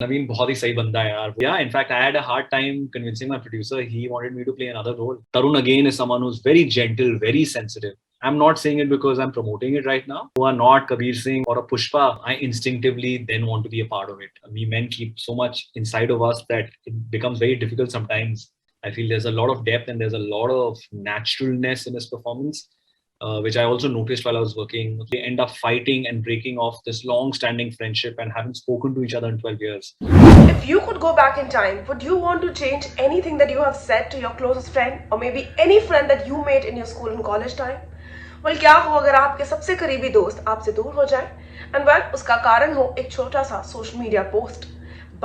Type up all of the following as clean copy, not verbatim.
Naveen बहुत ही सही बंदा है यार. Yeah, in fact, I had a hard time convincing my producer. He wanted me to play another role. Tarun again is someone who's very gentle, very sensitive. I'm not saying it because I'm promoting it right now. Who are not Kabir Singh or a Pushpa, I instinctively then want to be a part of it. We men keep so much inside of us that it becomes very difficult sometimes. I feel there's a lot of depth and there's a lot of naturalness in his performance. Which I also noticed while I was working. They end up fighting and breaking off this long standing friendship and haven't spoken to each other in 12 years. If you could go back in time, would you want to change anything that you have said to your closest friend or maybe any friend that you made in your school and college time? Well, क्या हो अगर आपके सबसे करीबी दोस्त आपसे दूर हो जाए? And well, उसका कारण हो एक छोटा सा सोशल मीडिया पोस्ट.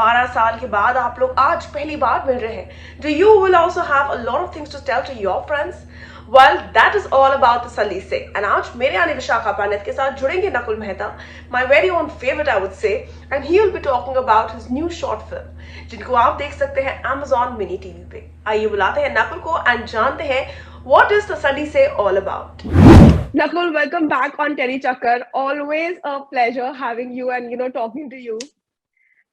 12 साल के बाद आप लोग आज पहली बार मिल रहे हैं. Do you will also have a lot of things to tell to your friends? Well, that is all about Tasalli Se. And आज मेरे यानी विशाखा पानित के साथ जुड़ेंगे Nakul Mehta, my very own favorite I would say, and he will be talking about his new short film, जिनको आप देख सकते हैं Amazon Mini TV पे. आइए बुलाते हैं नकुल को and जानते हैं what is Tasalli Se all about. Nakul, welcome back on Terry Chakkar. Always a pleasure having you and talking to you.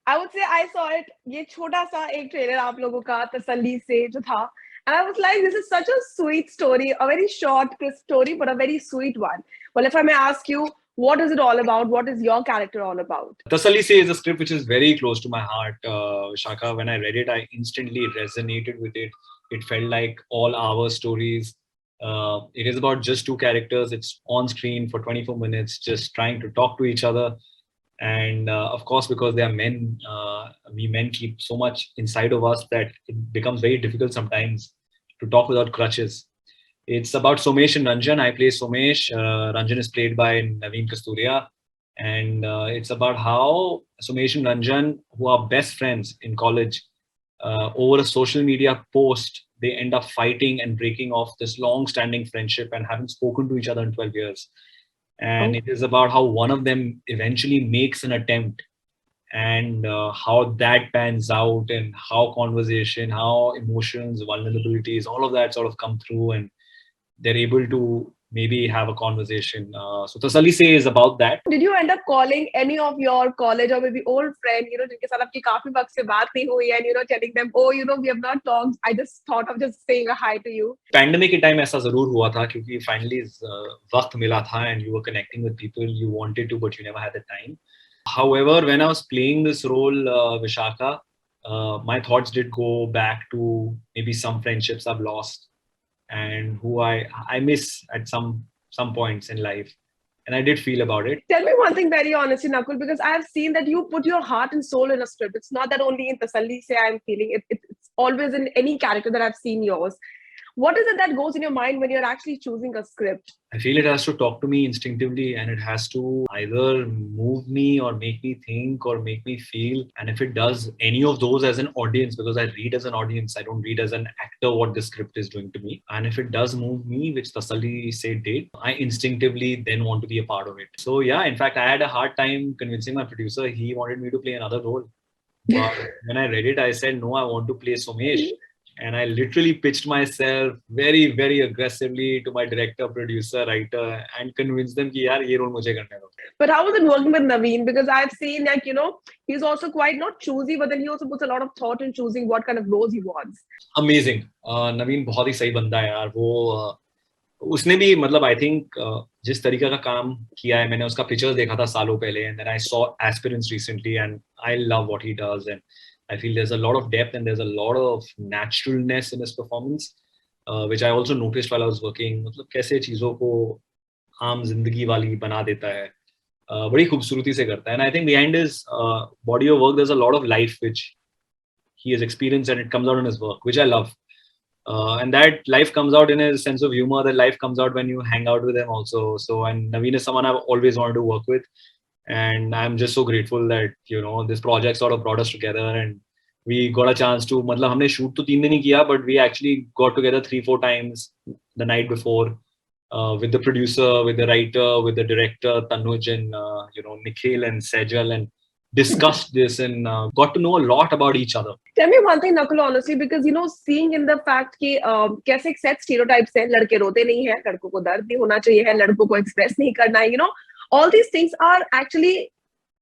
I would say I saw it. ये छोटा सा एक ट्रेलर आप लोगों का तसल्ली से जो था, and I was like, this is such a sweet story, a very short, crisp story, but a very sweet one. Well, if I may ask you, what is it all about? What is your character all about? Tasalli Se is a script which is very close to my heart. Shaka, when I read it, I instantly resonated with it. It felt like all our stories. It is about just two characters. It's on screen for 24 minutes, just trying to talk to each other. And of course, because they are men, we men keep so much inside of us that it becomes very difficult sometimes to talk without crutches. It's about Somesh and Ranjan. I play Somesh. Ranjan is played by Naveen Kasturia. And it's about how Somesh and Ranjan, who are best friends in college, over a social media post, they end up fighting and breaking off this long standing friendship and haven't spoken to each other in 12 years. And it is about how one of them eventually makes an attempt and how that pans out and how conversation, how emotions, vulnerabilities, all of that sort of come through and they're able to maybe have a conversation. So Tasalli Se is about that. Did you end up calling any of your college or maybe old friend, जिनके साथ आपकी काफी वक्त से बात नहीं हुई and telling them, oh, we have not talked. I just thought of just saying a hi to you. Pandemic के time ऐसा जरूर हुआ था क्योंकि finally वक्त मिला था and you were connecting with people you wanted to but you never had the time. However, when I was playing this role, Vishaka, my thoughts did go back to maybe some friendships I've lost and who I miss at some points in life. And I did feel about it. Tell me one thing very honestly, Nakul, because I have seen that you put your heart and soul in a script. It's not that only in Tasalli Se I'm feeling it. It's always in any character that I've seen yours. What is it that goes in your mind when you're actually choosing a script? I feel it has to talk to me instinctively and it has to either move me or make me think or make me feel. And if it does any of those as an audience, because I read as an audience, I don't read as an actor what the script is doing to me. And if it does move me, which Tasalli Se did, I instinctively then want to be a part of it. So yeah, in fact, I had a hard time convincing my producer. He wanted me to play another role. But when I read it, I said, no, I want to play Somesh. And I literally pitched myself very, very aggressively to my director, producer, writer, and convinced them कि यार ये role मुझे करने दो. But how was it working with Naveen? Because I've seen that, he's also quite not choosy, but then he also puts a lot of thought in choosing what kind of roles he wants. Amazing. Naveen बहुत ही सही बंदा है यार. वो उसने भी मतलब I think जिस तरीके का काम किया है मैंने उसका pictures देखा था सालों पहले and then I saw Aspirants recently and I love what he does and I feel there's a lot of depth and there's a lot of naturalness in his performance, which I also noticed while I was working. मतलब कैसे चीजों को आम जिंदगी वाली बना देता है, बड़ी खूबसूरती से करता है. And I think behind his body of work, there's a lot of life which he has experienced and it comes out in his work, which I love. And that life comes out in his sense of humor. That life comes out when you hang out with him also. So, and Naveen is someone I've always wanted to work with. And I'm just so grateful that, this project sort of brought us together and we got a chance to, मतलब हमने shoot तो 3 दिन ही किया, but we actually got together 3-4 times the night before with the producer, with the writer, with the director, Tanuj and, Nikhil and Sejal and discussed this and got to know a lot about each other. Tell me one thing, Nakul, honestly, because, seeing in the fact कि कैसे एक set stereotypes हैं, लड़के रोते नहीं हैं, लड़कों को दर्द नहीं होना चाहिए है, लड़कों को express नहीं करना है, all these things are actually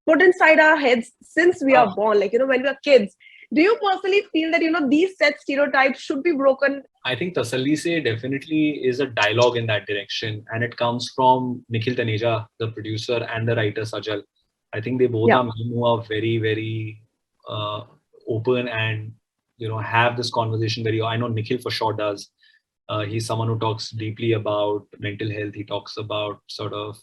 put inside our heads since we are born, like, when we are kids. Do you personally feel that, these set stereotypes should be broken? I think Tasalli Se definitely is a dialogue in that direction, and it comes from Nikhil Taneja, the producer, and the writer Sajal. I think they both are men who are very, very open and have this conversation very. I know Nikhil for sure does. He's someone who talks deeply about mental health. He talks about sort of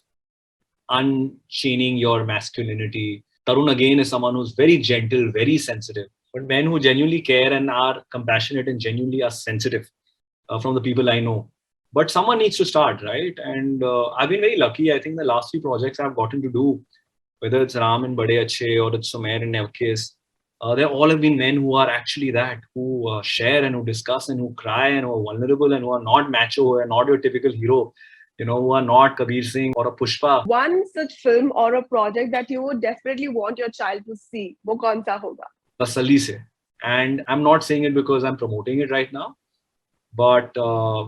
unchaining your masculinity. Tarun again is someone who's very gentle, very sensitive. But men who genuinely care and are compassionate and genuinely are sensitive from the people I know. But someone needs to start, right? And I've been very lucky. I think the last few projects I've gotten to do, whether it's Ram and Bade Achhe or it's Sumer and Nevkis, they all have been men who are actually that, who share and who discuss and who cry and who are vulnerable and who are not macho, who are not your typical hero, who are not Kabir Singh or a Pushpa. One such film or a project that you would definitely want your child to see, wo kaun sa hoga? Tasalli Se. And I'm not saying it because I'm promoting it right now, but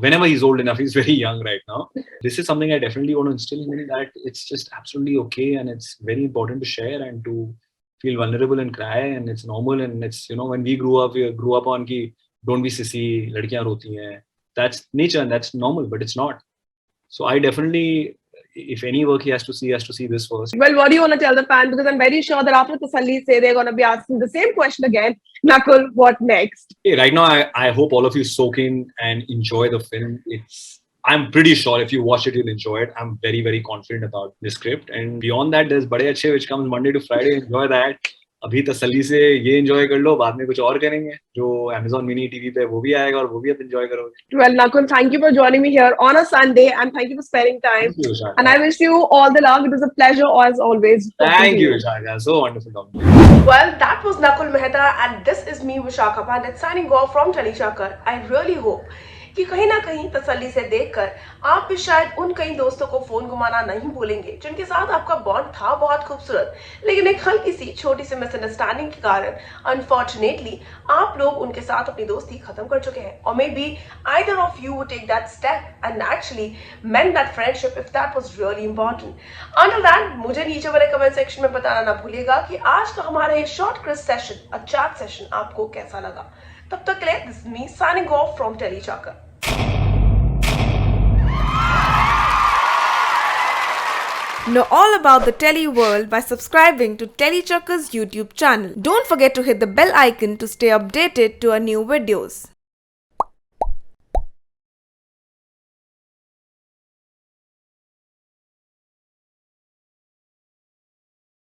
whenever he's old enough, he's very young right now. This is something I definitely want to instill in him, that it's just absolutely okay and it's very important to share and to feel vulnerable and cry, and it's normal. And it's, when we grew up on ki don't be sissy, ladkiyan roti hain. That's nature and that's normal, but it's not. So I definitely, if any work he has to see this first. Well, what do you want to tell the fan? Because I'm very sure that after Tasalli Se, they're going to be asking the same question again. Nakul, what next? Hey, right now, I hope all of you soak in and enjoy the film. I'm pretty sure if you watch it, you'll enjoy it. I'm very, very confident about the script. And beyond that, there's Bade Achhe, which comes Monday to Friday. Enjoy that. अभी तसल्ली से ये enjoy कर लो, बाद में कुछ और करेंगे जो Amazon Mini TV पे वो भी आएगा और वो भी आप एंजॉय करोगे. Well, Nakul, thank you for joining me here on a Sunday, and thank you for spending time. Thank you, Vishaka. And I wish you all the luck. It was a pleasure as always. Thank you, Vishaka. So wonderful talking to you. Well, that was Nakuul Mehta, and this is me, Vishaka Pandit, signing off from Telechakkar. I really hope कि कहीं ना कहीं तसल्ली से देखकर आप भी शायद उन कई दोस्तों को फोन घुमाना नहीं भूलेंगे जिनके साथ आपका बॉन्ड था बहुत खूबसूरत, लेकिन एक हल्की सी छोटी सी मिसअंडरस्टैंडिंग के कारण अनफॉर्चुनेटली आप लोग उनके साथ अपनी दोस्ती खत्म कर चुके हैं. और maybe either of you would take that step and actually mend that friendship if that was really important. Until that, मुझे नीचे वाले कमेंट सेक्शन में बताना ना भूलिएगा कि आज का हमारा ये short quiz session, a chat session आपको कैसा लगा. तब तक के लिए this is me signing off from टेलीचाकर. Know all about the Telly world by subscribing to Telechucker's YouTube channel. Don't forget to hit the bell icon to stay updated to our new videos.